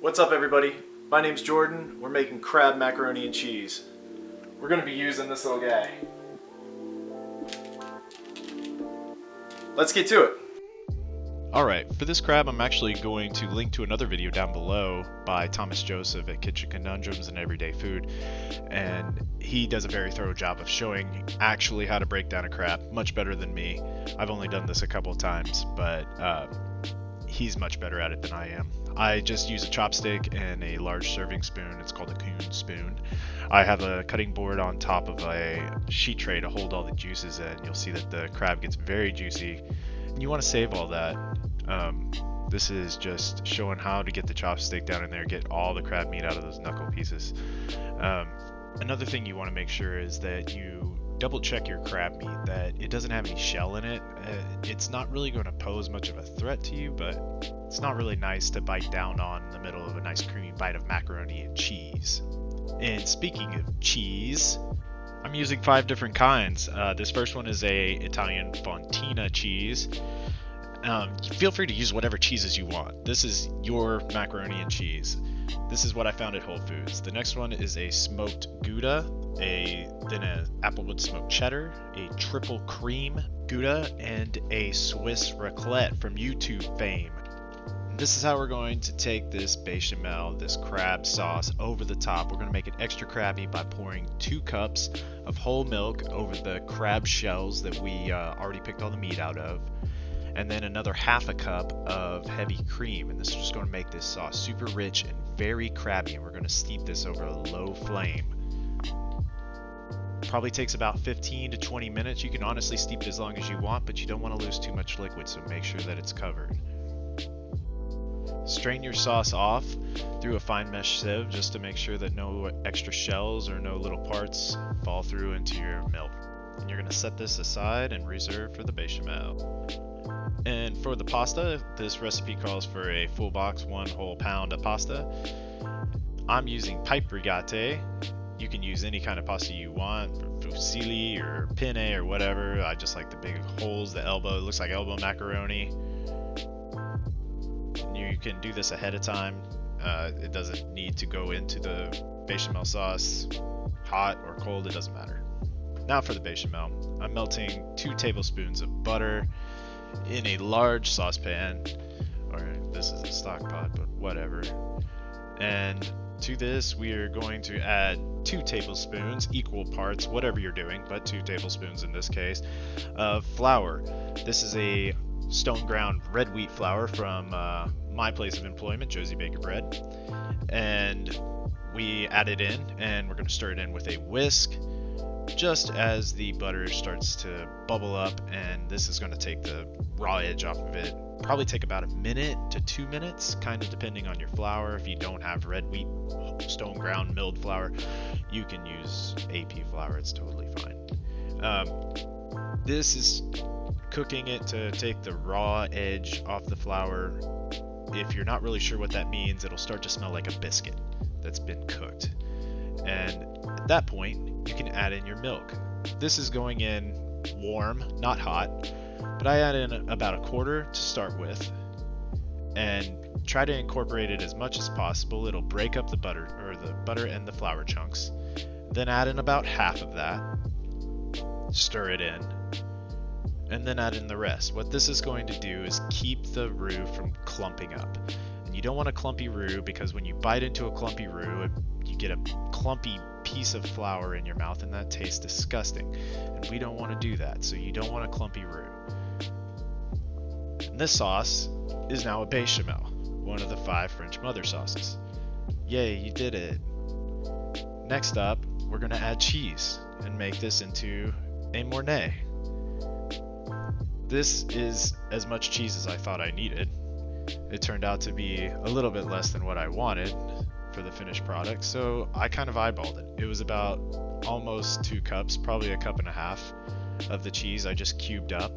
What's up everybody? My name's Jordan. We're making crab macaroni and cheese. We're going to be using this little guy. Let's get to it. Alright, for this crab I'm actually going to link to another video down below by Thomas Joseph at Kitchen Conundrums and Everyday Food, and he does a very thorough job of showing actually how to break down a crab, much better than me. I've only done this a couple of times, but he's much better at it than I am. I just use a chopstick and a large serving spoon. It's called a coon spoon. I have a cutting board on top of a sheet tray to hold all the juices in. You'll see that the crab gets very juicy, and you want to save all that. This is just showing how to get the chopstick down in there, get all the crab meat out of those knuckle pieces. Another thing you want to make sure is that you double check your crab meat, that it doesn't have any shell in it. It's not really going to pose much of a threat to you, but it's not really nice to bite down on in the middle of a nice creamy bite of macaroni and cheese. And speaking of cheese, I'm using 5 different kinds. This first one is a Italian Fontina cheese. Feel free to use whatever cheeses you want. This is your macaroni and cheese. This is what I found at Whole Foods. The next one is a smoked Gouda, then an applewood smoked cheddar, a triple cream Gouda, and a Swiss raclette from YouTube fame. This is how we're going to take this bechamel, this crab sauce, over the top. We're going to make it extra crabby by pouring 2 cups of whole milk over the crab shells that we already picked all the meat out of, and then another half a cup of heavy cream. And this is just going to make this sauce super rich and very crabby, and we're going to steep this over a low flame. Probably takes about 15 to 20 minutes. You can honestly steep it as long as you want, but you don't want to lose too much liquid, so make sure that it's covered. Strain your sauce off through a fine mesh sieve just to make sure that no extra shells or no little parts fall through into your milk. And you're going to set this aside and reserve for the bechamel. And for the pasta, this recipe calls for a full box, 1 whole pound of pasta. I'm using pipe rigate. You can use any kind of pasta you want, fusilli or penne or whatever. I just like the big holes, the elbow. It looks like elbow macaroni. You can do this ahead of time. It doesn't need to go into the bechamel sauce, hot or cold, it doesn't matter. Now for the bechamel. I'm melting 2 tablespoons of butter in a large saucepan, or this is a stock pot, but whatever. And to this we are going to add 2 tablespoons, equal parts, whatever you're doing, but 2 tablespoons in this case, of flour. This is a stone ground red wheat flour from my place of employment, Josie Baker Bread. And we add it in, and we're going to stir it in with a whisk just as the butter starts to bubble up, and this is going to take the raw edge off of it. Probably take about 1 minute to 2 minutes, kind of depending on your flour. If you don't have red wheat stone ground milled flour, you can use AP flour, it's totally fine. This is cooking it to take the raw edge off the flour. If you're not really sure what that means, it'll start to smell like a biscuit that's been cooked. And at that point, you can add in your milk. This is going in warm, not hot, but I add in about 1/4 to start with, and try to incorporate it as much as possible. It'll break up the butter and the flour chunks. Then add in about half of that, stir it in, and then add in the rest. What this is going to do is keep the roux from clumping up. And you don't want a clumpy roux, because when you bite into a clumpy roux, you get a clumpy piece of flour in your mouth, and that tastes disgusting. And we don't want to do that, so you don't want a clumpy roux. And this sauce is now a bechamel, one of the 5 French mother sauces. Yay, you did it. Next up, we're going to add cheese and make this into a mornay. This is as much cheese as I thought I needed. It turned out to be a little bit less than what I wanted for the finished product, so I kind of eyeballed it. It was about almost 2 cups, probably 1.5 cups of the cheese I just cubed up.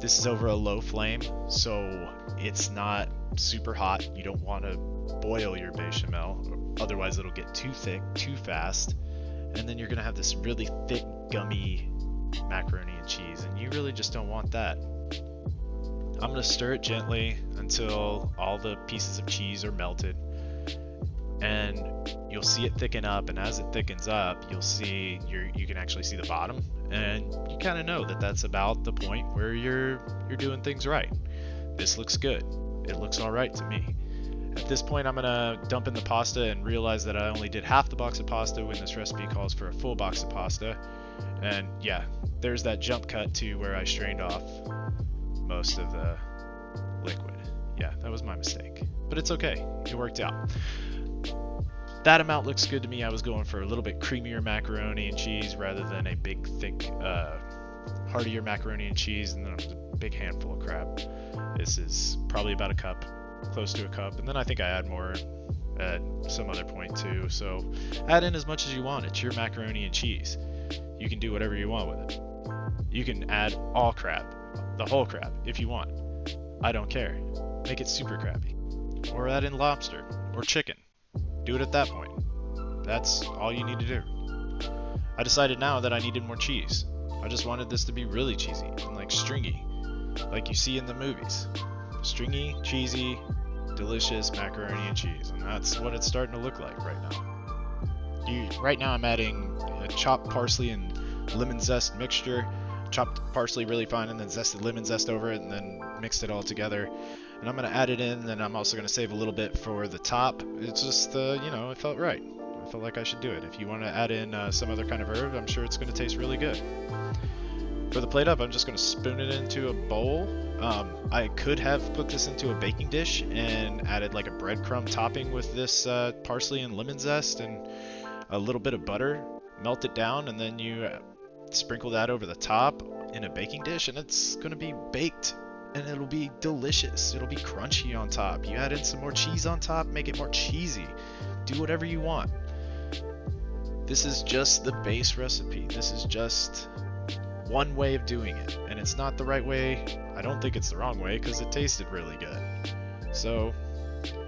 This is over a low flame, so it's not super hot. You don't want to boil your bechamel, otherwise it'll get too thick too fast, and then you're going to have this really thick, gummy macaroni and cheese, and you really just don't want that. I'm going to stir it gently until all the pieces of cheese are melted. And you'll see it thicken up, and as it thickens up, you'll see you can actually see the bottom, and you kind of know that that's about the point where you're doing things right. This looks good. It looks all right to me. At this point, I'm gonna dump in the pasta and realize that I only did half the box of pasta when this recipe calls for a full box of pasta. And yeah, there's that jump cut to where I strained off most of the liquid. Yeah, that was my mistake, but it's okay. It worked out. That amount looks good to me. I was going for a little bit creamier macaroni and cheese rather than a big, thick, heartier macaroni and cheese, and then a big handful of crab. This is probably about a cup, close to a cup, and then I think I add more at some other point too. So add in as much as you want. It's your macaroni and cheese. You can do whatever you want with it. You can add all crab, the whole crab, if you want. I don't care. Make it super crabby. Or add in lobster or chicken. Do it at that point. That's all you need to do. I decided now that I needed more cheese. I just wanted this to be really cheesy and like stringy, like you see in the movies. Stringy, cheesy, delicious macaroni and cheese, and that's what it's starting to look like right now. Right now I'm adding a chopped parsley and lemon zest mixture. Chopped parsley really fine and then zested lemon zest over it and then mixed it all together. And I'm going to add it in, and I'm also going to save a little bit for the top. It's just, it felt right. I felt like I should do it. If you want to add in some other kind of herb, I'm sure it's going to taste really good. For the plate up, I'm just going to spoon it into a bowl. I could have put this into a baking dish and added like a breadcrumb topping with this parsley and lemon zest and a little bit of butter. Melt it down, and then you sprinkle that over the top in a baking dish, and it's going to be baked. And it'll be delicious. It'll be crunchy on top. You add in some more cheese on top, make it more cheesy. Do whatever you want. This is just the base recipe. This is just one way of doing it. And it's not the right way. I don't think it's the wrong way because it tasted really good. So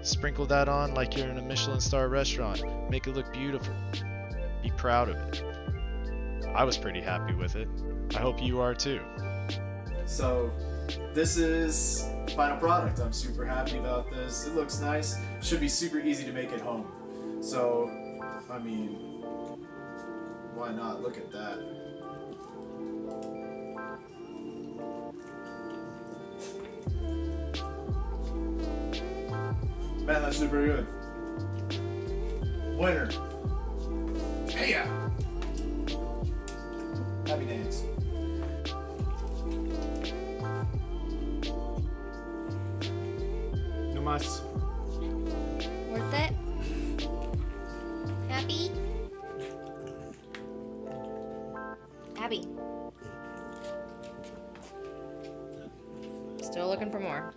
sprinkle that on like you're in a Michelin star restaurant. Make it look beautiful. Be proud of it. I was pretty happy with it. I hope you are too. So this is the final product. I'm super happy about this. It looks nice. Should be super easy to make at home. So, I mean, why not? Look at that. Man, that's super good. Winner. Hey ya! Happy dance. No mas. Worth it? Happy? Happy. Still looking for more.